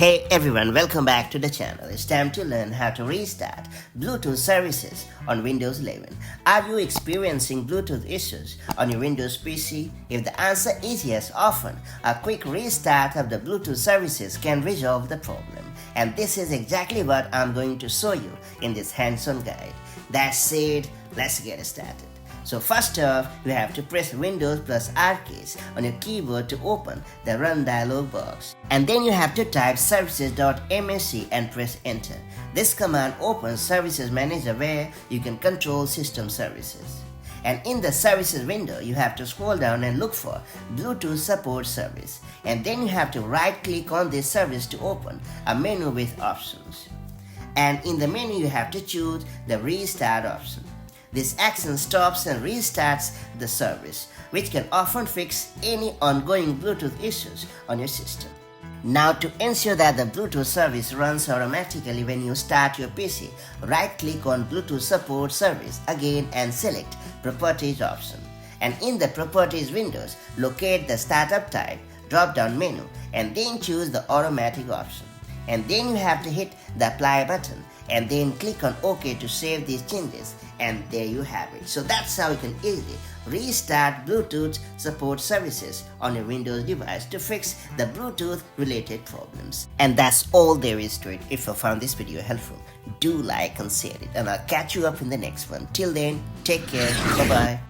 Hey everyone, welcome back to the channel. It's time to learn how to restart Bluetooth services on Windows 11. Are you experiencing Bluetooth issues on your Windows PC? If the answer is yes, often a quick restart of the Bluetooth services can resolve the problem. And this is exactly what I'm going to show you in this hands-on guide. That said, let's get started. So first off, you have to press Windows plus R keys on your keyboard to open the Run dialog box. And then you have to type services.msc and press enter. This command opens Services Manager where you can control system services. And in the services window, you have to scroll down and look for Bluetooth support service. And then you have to right click on this service to open a menu with options. And in the menu, you have to choose the restart option. This action stops and restarts the service, which can often fix any ongoing Bluetooth issues on your system. Now, to ensure that the Bluetooth service runs automatically when you start your PC, right-click on Bluetooth Support Service again and select Properties option. And in the Properties windows, locate the Startup Type drop-down menu and then choose the Automatic option. And then you have to hit the Apply button and then click on OK to save these changes, and there you have it. So that's how you can easily restart Bluetooth support services on your Windows device to fix the Bluetooth related problems. And that's all there is to it. If you found this video helpful, do like and share it, and I'll catch you up in the next one. Till then, take care. Bye bye.